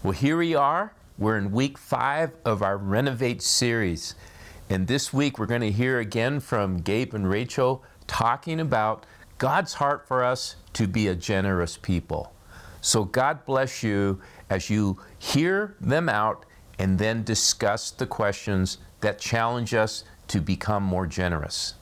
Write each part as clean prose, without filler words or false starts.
Well, here we are. We're in week 5 of our Renovate series. And this week we're going to hear again from Gabe and Rachel talking about God's heart for us to be a generous people. So God bless you as you hear them out and then discuss the questions that challenge us to become more generous.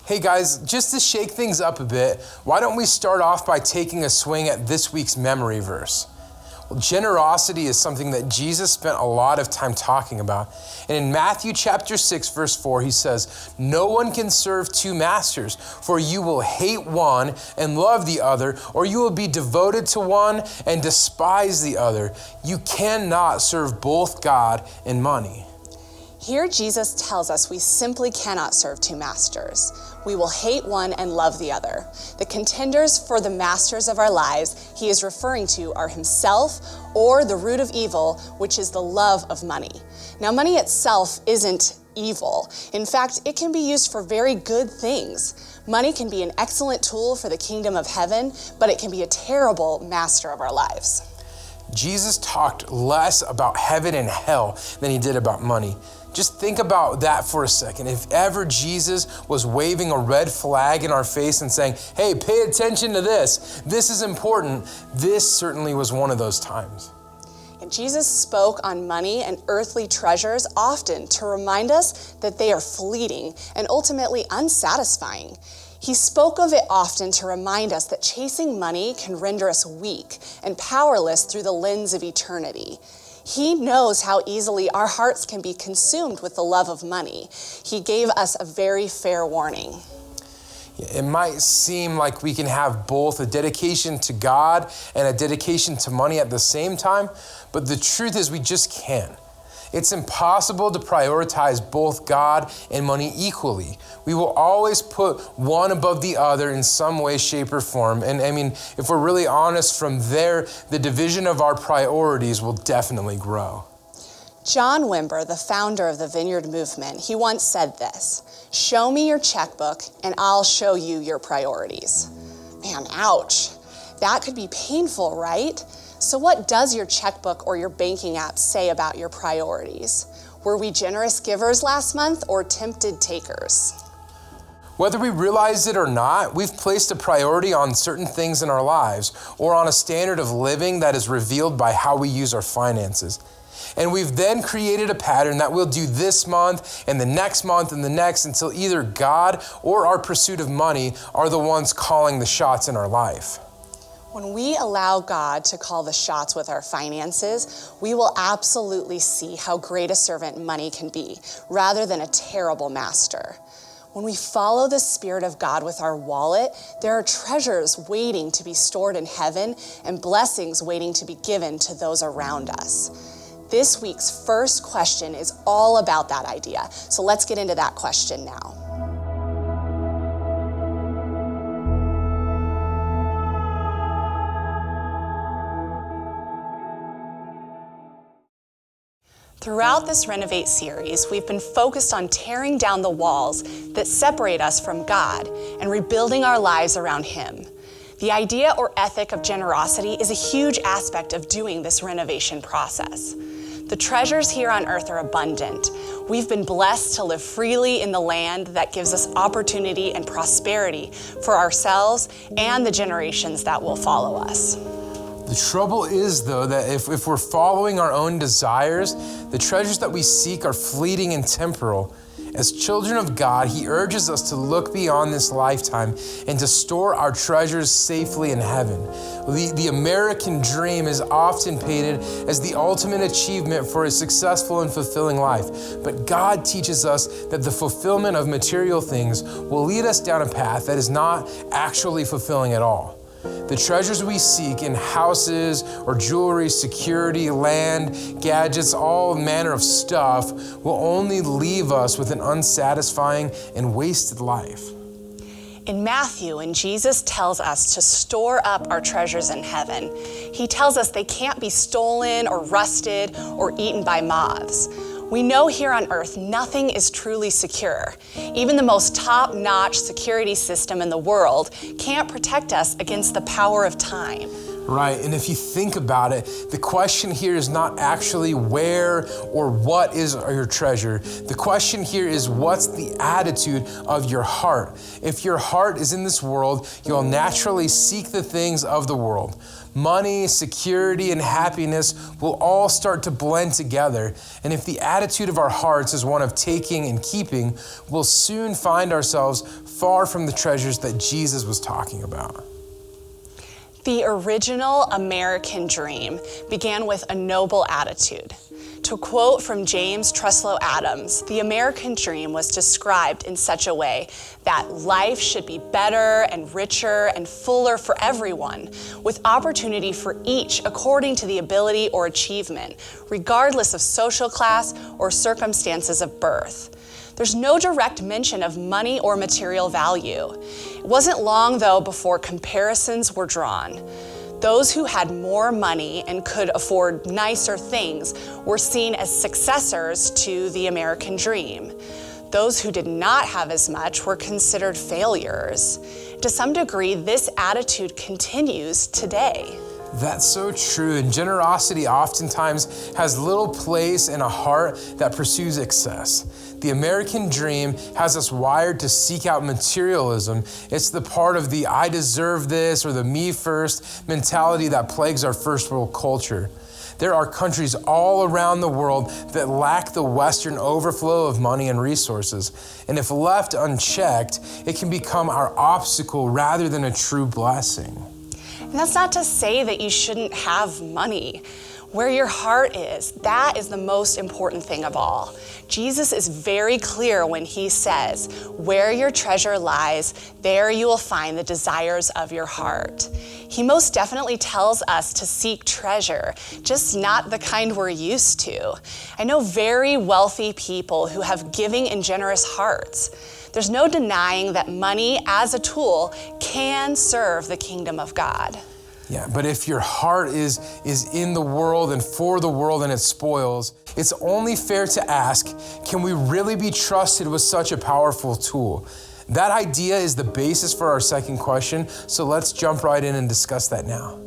Hey guys, just to shake things up a bit, why don't we start off by taking a swing at this week's memory verse? Well, generosity is something that Jesus spent a lot of time talking about. And in Matthew chapter 6, verse 4, he says, "No one can serve two masters, for you will hate one and love the other, or you will be devoted to one and despise the other. You cannot serve both God and money." Here Jesus tells us we simply cannot serve two masters. We will hate one and love the other. The contenders for the masters of our lives he is referring to are himself or the root of evil, which is the love of money. Now, money itself isn't evil. In fact, it can be used for very good things. Money can be an excellent tool for the kingdom of heaven, but it can be a terrible master of our lives. Jesus talked less about heaven and hell than he did about money. Just think about that for a second. If ever Jesus was waving a red flag in our face and saying, "Hey, pay attention to this. This is important," this certainly was one of those times. And Jesus spoke on money and earthly treasures often to remind us that they are fleeting and ultimately unsatisfying. He spoke of it often to remind us that chasing money can render us weak and powerless through the lens of eternity. He knows how easily our hearts can be consumed with the love of money. He gave us a very fair warning. It might seem like we can have both a dedication to God and a dedication to money at the same time, but the truth is we just can't. It's impossible to prioritize both God and money equally. We will always put one above the other in some way, shape, or form. And I mean, if we're really honest, from there, the division of our priorities will definitely grow. John Wimber, the founder of the Vineyard movement, he once said this: "Show me your checkbook and I'll show you your priorities." Man, ouch. That could be painful, right? So what does your checkbook or your banking app say about your priorities? Were we generous givers last month or tempted takers? Whether we realize it or not, we've placed a priority on certain things in our lives or on a standard of living that is revealed by how we use our finances. And we've then created a pattern that we'll do this month and the next month and the next until either God or our pursuit of money are the ones calling the shots in our life. When we allow God to call the shots with our finances, we will absolutely see how great a servant money can be, rather than a terrible master. When we follow the Spirit of God with our wallet, there are treasures waiting to be stored in heaven and blessings waiting to be given to those around us. This week's first question is all about that idea. So let's get into that question now. Throughout this Renovate series, we've been focused on tearing down the walls that separate us from God and rebuilding our lives around Him. The idea or ethic of generosity is a huge aspect of doing this renovation process. The treasures here on earth are abundant. We've been blessed to live freely in the land that gives us opportunity and prosperity for ourselves and the generations that will follow us. The trouble is, though, that if we're following our own desires, the treasures that we seek are fleeting and temporal. As children of God, He urges us to look beyond this lifetime and to store our treasures safely in heaven. The American dream is often painted as the ultimate achievement for a successful and fulfilling life. But God teaches us that the fulfillment of material things will lead us down a path that is not actually fulfilling at all. The treasures we seek in houses or jewelry, security, land, gadgets, all manner of stuff will only leave us with an unsatisfying and wasted life. In Matthew, when Jesus tells us to store up our treasures in heaven, he tells us they can't be stolen or rusted or eaten by moths. We know here on earth nothing is truly secure. Even the most top-notch security system in the world can't protect us against the power of time. Right, and if you think about it, the question here is not actually where or what is your treasure. The question here is what's the attitude of your heart. If your heart is in this world, you'll naturally seek the things of the world. Money, security, and happiness will all start to blend together. And if the attitude of our hearts is one of taking and keeping, we'll soon find ourselves far from the treasures that Jesus was talking about. The original American dream began with a noble attitude. To quote from James Truslow Adams, the American dream was described in such a way that life should be better and richer and fuller for everyone, with opportunity for each according to the ability or achievement, regardless of social class or circumstances of birth. There's no direct mention of money or material value. It wasn't long, though, before comparisons were drawn. Those who had more money and could afford nicer things were seen as successors to the American dream. Those who did not have as much were considered failures. To some degree, this attitude continues today. That's so true, and generosity oftentimes has little place in a heart that pursues excess. The American dream has us wired to seek out materialism. It's the part of the I deserve this or the me first mentality that plagues our first world culture. There are countries all around the world that lack the Western overflow of money and resources, and if left unchecked, it can become our obstacle rather than a true blessing. And that's not to say that you shouldn't have money. Where your heart is, that is the most important thing of all. Jesus is very clear when he says, where your treasure lies, there you will find the desires of your heart. He most definitely tells us to seek treasure, just not the kind we're used to. I know very wealthy people who have giving and generous hearts. There's no denying that money as a tool can serve the kingdom of God. Yeah, but if your heart is in the world and for the world and its spoils, it's only fair to ask, can we really be trusted with such a powerful tool? That idea is the basis for our second question, so let's jump right in and discuss that now.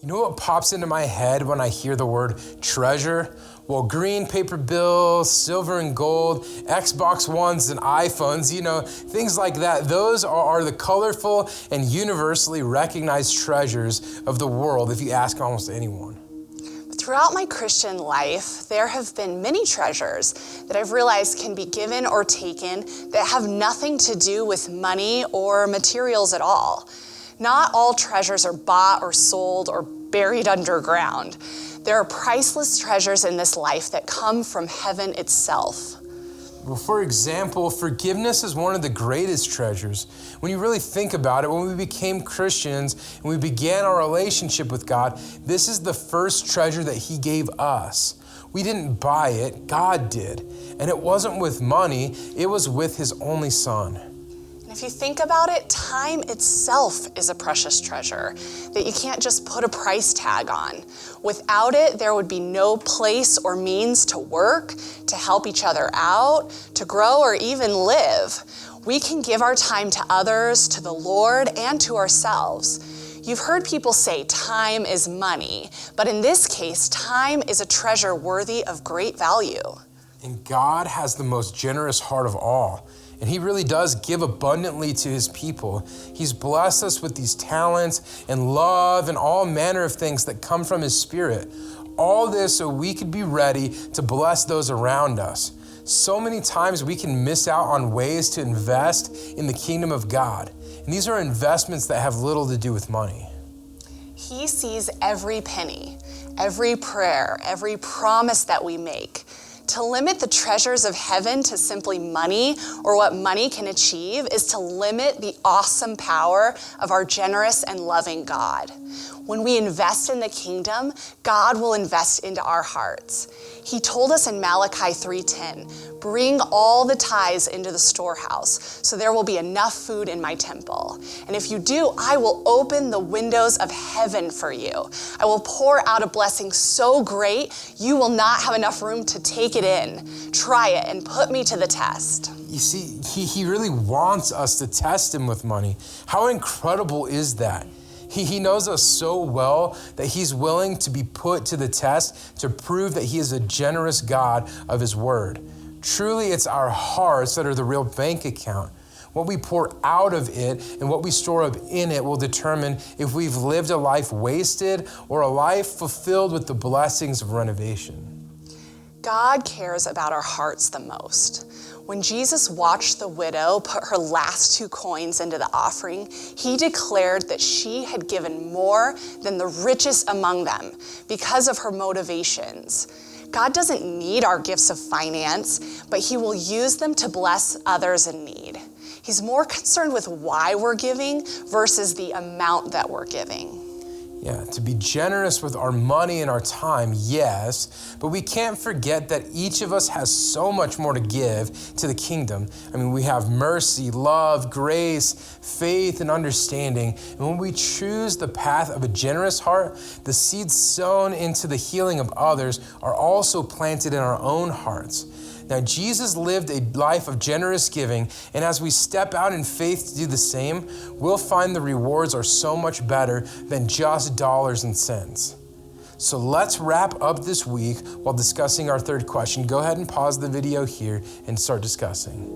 You know what pops into my head when I hear the word treasure? Well, green paper bills, silver and gold, Xbox Ones and iPhones, things like that. Those are the colorful and universally recognized treasures of the world if you ask almost anyone. Throughout my Christian life, there have been many treasures that I've realized can be given or taken that have nothing to do with money or materials at all. Not all treasures are bought or sold or buried underground. There are priceless treasures in this life that come from heaven itself. Well, for example, forgiveness is one of the greatest treasures. When you really think about it, when we became Christians and we began our relationship with God, this is the first treasure that He gave us. We didn't buy it, God did. And it wasn't with money, it was with His only Son. And if you think about it, time itself is a precious treasure that you can't just put a price tag on. Without it, there would be no place or means to work, to help each other out, to grow, or even live. We can give our time to others, to the Lord, and to ourselves. You've heard people say time is money, but in this case, time is a treasure worthy of great value. And God has the most generous heart of all. And He really does give abundantly to His people. He's blessed us with these talents and love and all manner of things that come from His Spirit. All this so we could be ready to bless those around us. So many times we can miss out on ways to invest in the kingdom of God. And these are investments that have little to do with money. He sees every penny. every prayer, every promise that we make. To limit the treasures of heaven to simply money or what money can achieve is to limit the awesome power of our generous and loving God. When we invest in the kingdom, God will invest into our hearts. He told us in Malachi 3:10, "Bring all the tithes into the storehouse, so there will be enough food in my temple. And if you do, I will open the windows of heaven for you. I will pour out a blessing so great, you will not have enough room to take it in. Try it and put me to the test." You see, he really wants us to test him with money. How incredible is that? He knows us so well that he's willing to be put to the test to prove that he is a generous God of his word. Truly, it's our hearts that are the real bank account. What we pour out of it and what we store up in it will determine if we've lived a life wasted or a life fulfilled with the blessings of renovation. God cares about our hearts the most. When Jesus watched the widow put her last 2 coins into the offering, he declared that she had given more than the richest among them because of her motivations. God doesn't need our gifts of finance, but he will use them to bless others in need. He's more concerned with why we're giving versus the amount that we're giving. Yeah, to be generous with our money and our time, yes, but we can't forget that each of us has so much more to give to the kingdom. I mean, we have mercy, love, grace, faith, and understanding. And when we choose the path of a generous heart, the seeds sown into the healing of others are also planted in our own hearts. Now, Jesus lived a life of generous giving, and as we step out in faith to do the same, we'll find the rewards are so much better than just dollars and cents. So let's wrap up this week while discussing our third question. Go ahead and pause the video here and start discussing.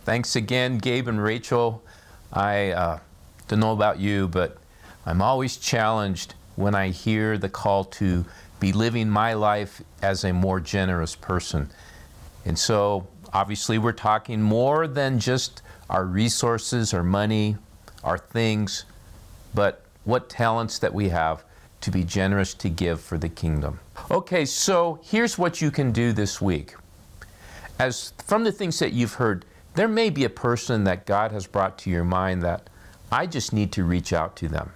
Thanks again, Gabe and Rachel. I don't know about you, but I'm always challenged when I hear the call to be living my life as a more generous person. And so, obviously, we're talking more than just our resources, our money, our things, but what talents that we have to be generous to give for the kingdom. Okay, so here's what you can do this week. As from the things that you've heard, there may be a person that God has brought to your mind that I just need to reach out to them.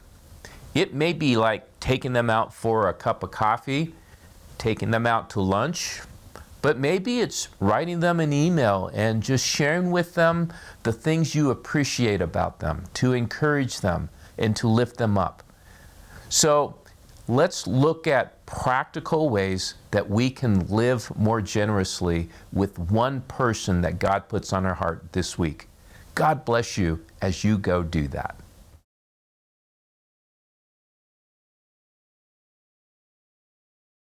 It may be like taking them out for a cup of coffee, taking them out to lunch, but maybe it's writing them an email and just sharing with them the things you appreciate about them, to encourage them and to lift them up. So let's look at practical ways that we can live more generously with one person that God puts on our heart this week. God bless you as you go do that.